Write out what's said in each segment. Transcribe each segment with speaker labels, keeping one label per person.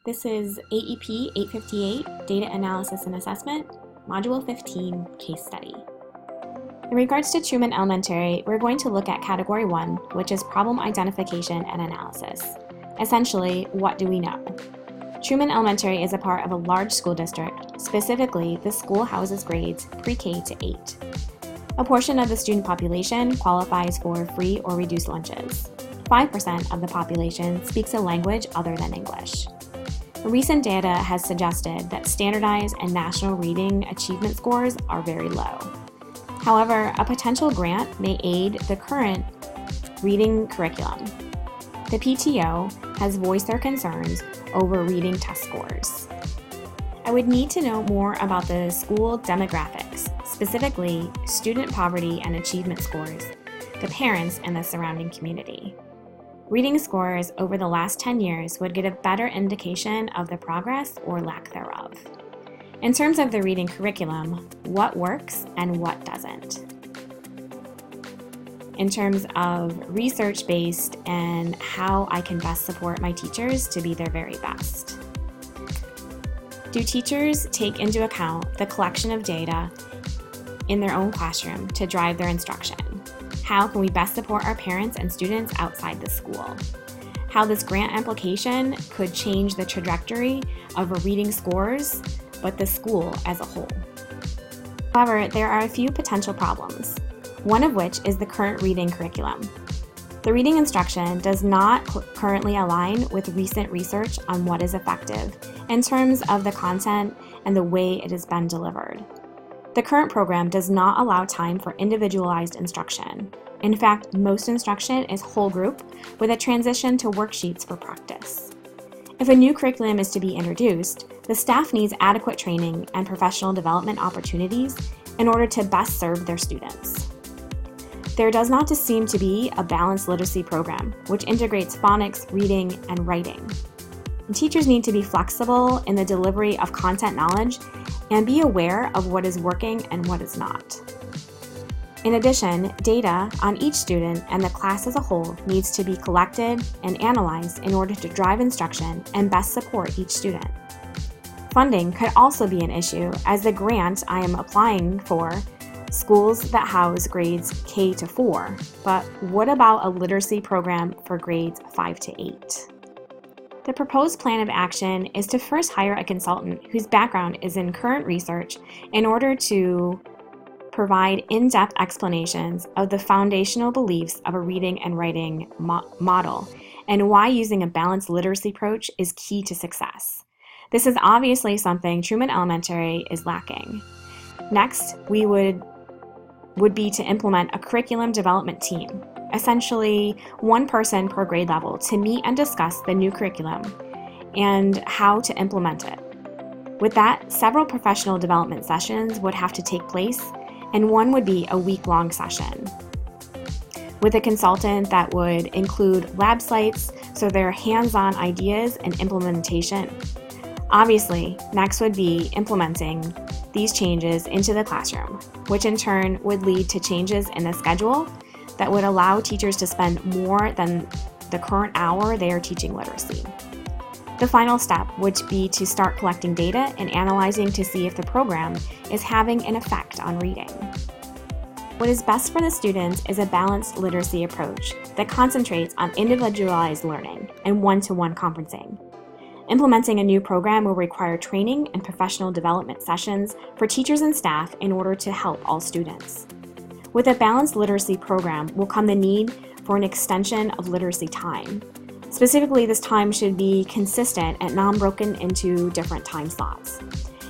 Speaker 1: This is AEP 858, Data Analysis and Assessment, Module 15, Case Study. In regards to Truman Elementary, we're going to look at Category 1, which is Problem Identification and Analysis. Essentially, what do we know? Truman Elementary is a part of a large school district. Specifically, the school houses grades pre-K to 8. A portion of the student population qualifies for free or reduced lunches. 5% of the population speaks a language other than English. Recent data has suggested that standardized and national reading achievement scores are very low. However, a potential grant may aid the current reading curriculum. The PTO has voiced their concerns over reading test scores. I would need to know more about the school demographics, specifically student poverty and achievement scores, the parents, and the surrounding community. Reading scores over the last 10 years would get a better indication of the progress or lack thereof. In terms of the reading curriculum, what works and what doesn't? In terms of research-based and how I can best support my teachers to be their very best. Do teachers take into account the collection of data in their own classroom to drive their instruction? How can we best support our parents and students outside the school? How this grant application could change the trajectory of reading scores, but the school as a whole. However, there are a few potential problems, one of which is the current reading curriculum. The reading instruction does not currently align with recent research on what is effective in terms of the content and the way it has been delivered. The current program does not allow time for individualized instruction. In fact, most instruction is whole group with a transition to worksheets for practice. If a new curriculum is to be introduced, the staff needs adequate training and professional development opportunities in order to best serve their students. There does not seem to be a balanced literacy program, which integrates phonics, reading, and writing. And teachers need to be flexible in the delivery of content knowledge and be aware of what is working and what is not. In addition, data on each student and the class as a whole needs to be collected and analyzed in order to drive instruction and best support each student. Funding could also be an issue, as the grant I am applying for schools that house grades K to 4, but what about a literacy program for grades 5 to 8? The proposed plan of action is to first hire a consultant whose background is in current research in order to provide in-depth explanations of the foundational beliefs of a reading and writing model and why using a balanced literacy approach is key to success. This is obviously something Truman Elementary is lacking. Next, we would be to implement a curriculum development team, essentially one person per grade level, to meet and discuss the new curriculum and how to implement it. With that, several professional development sessions would have to take place, and one would be a week-long session with a consultant that would include lab sites, so there are hands-on ideas and implementation. Obviously, next would be implementing these changes into the classroom, which in turn would lead to changes in the schedule that would allow teachers to spend more than the current hour they are teaching literacy. The final step would be to start collecting data and analyzing to see if the program is having an effect on reading. What is best for the students is a balanced literacy approach that concentrates on individualized learning and one-to-one conferencing. Implementing a new program will require training and professional development sessions for teachers and staff in order to help all students. With a balanced literacy program will come the need for an extension of literacy time. Specifically, this time should be consistent and not broken into different time slots.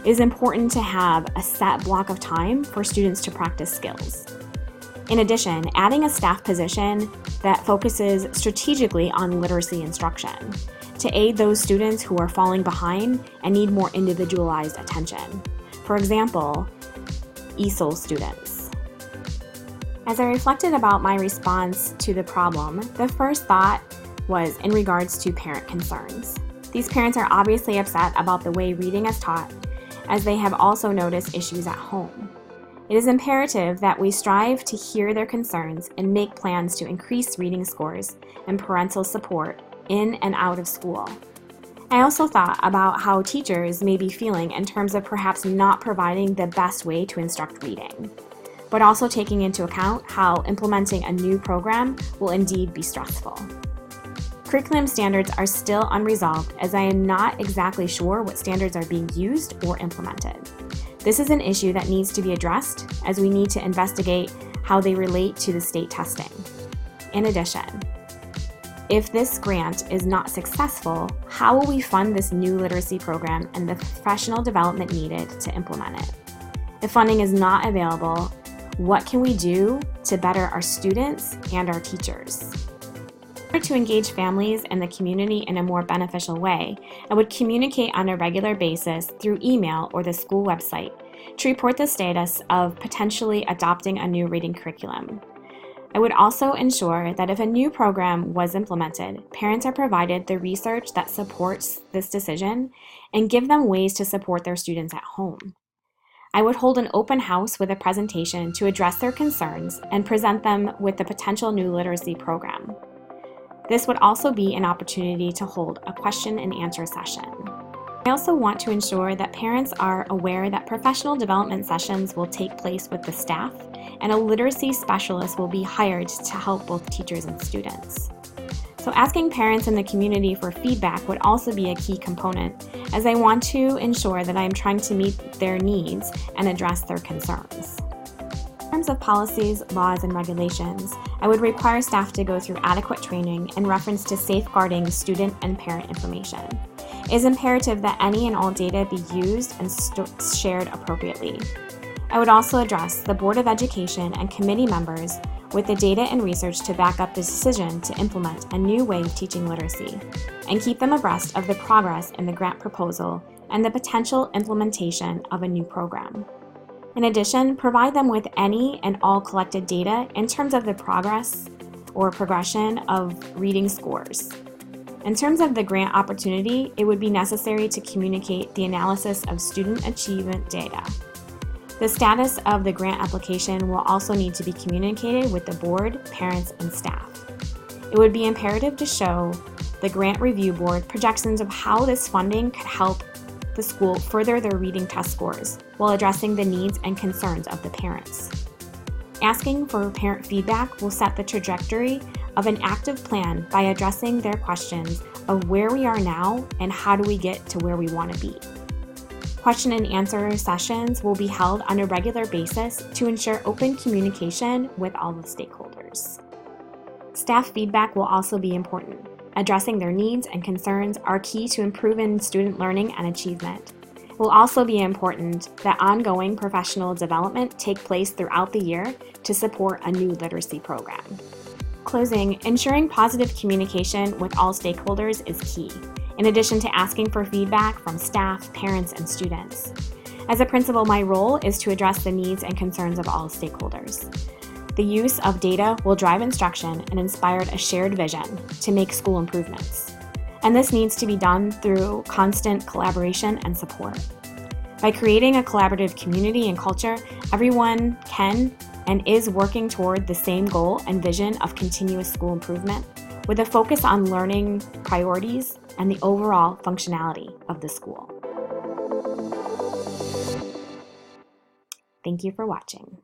Speaker 1: It is important to have a set block of time for students to practice skills. In addition, adding a staff position that focuses strategically on literacy instruction to aid those students who are falling behind and need more individualized attention. For example, ESOL students. As I reflected about my response to the problem, the first thought was in regards to parent concerns. These parents are obviously upset about the way reading is taught, as they have also noticed issues at home. It is imperative that we strive to hear their concerns and make plans to increase reading scores and parental support in and out of school. I also thought about how teachers may be feeling in terms of perhaps not providing the best way to instruct reading, but also taking into account how implementing a new program will indeed be stressful. Curriculum standards are still unresolved, as I am not exactly sure what standards are being used or implemented. This is an issue that needs to be addressed, as we need to investigate how they relate to the state testing. In addition, if this grant is not successful, how will we fund this new literacy program and the professional development needed to implement it? If funding is not available, what can we do to better our students and our teachers? In order to engage families and the community in a more beneficial way, I would communicate on a regular basis through email or the school website to report the status of potentially adopting a new reading curriculum. I would also ensure that if a new program was implemented, parents are provided the research that supports this decision and give them ways to support their students at home. I would hold an open house with a presentation to address their concerns and present them with the potential new literacy program. This would also be an opportunity to hold a question and answer session. I also want to ensure that parents are aware that professional development sessions will take place with the staff, and a literacy specialist will be hired to help both teachers and students. So asking parents in the community for feedback would also be a key component, as I want to ensure that I am trying to meet their needs and address their concerns. In terms of policies, laws, and regulations, I would require staff to go through adequate training in reference to safeguarding student and parent information. It is imperative that any and all data be used and shared appropriately. I would also address the Board of Education and committee members with the data and research to back up the decision to implement a new way of teaching literacy, and keep them abreast of the progress in the grant proposal and the potential implementation of a new program. In addition, provide them with any and all collected data in terms of the progress or progression of reading scores. In terms of the grant opportunity, it would be necessary to communicate the analysis of student achievement data. The status of the grant application will also need to be communicated with the board, parents, and staff. It would be imperative to show the Grant Review Board projections of how this funding could help the school further their reading test scores while addressing the needs and concerns of the parents. Asking for parent feedback will set the trajectory of an active plan by addressing their questions of where we are now and how do we get to where we want to be. Question and answer sessions will be held on a regular basis to ensure open communication with all the stakeholders. Staff feedback will also be important. Addressing their needs and concerns are key to improving student learning and achievement. It will also be important that ongoing professional development take place throughout the year to support a new literacy program. Closing, ensuring positive communication with all stakeholders is key, in addition to asking for feedback from staff, parents, and students. As a principal, my role is to address the needs and concerns of all stakeholders. The use of data will drive instruction and inspire a shared vision to make school improvements. And this needs to be done through constant collaboration and support. By creating a collaborative community and culture, everyone can and is working toward the same goal and vision of continuous school improvement, with a focus on learning priorities and the overall functionality of the school. Thank you for watching.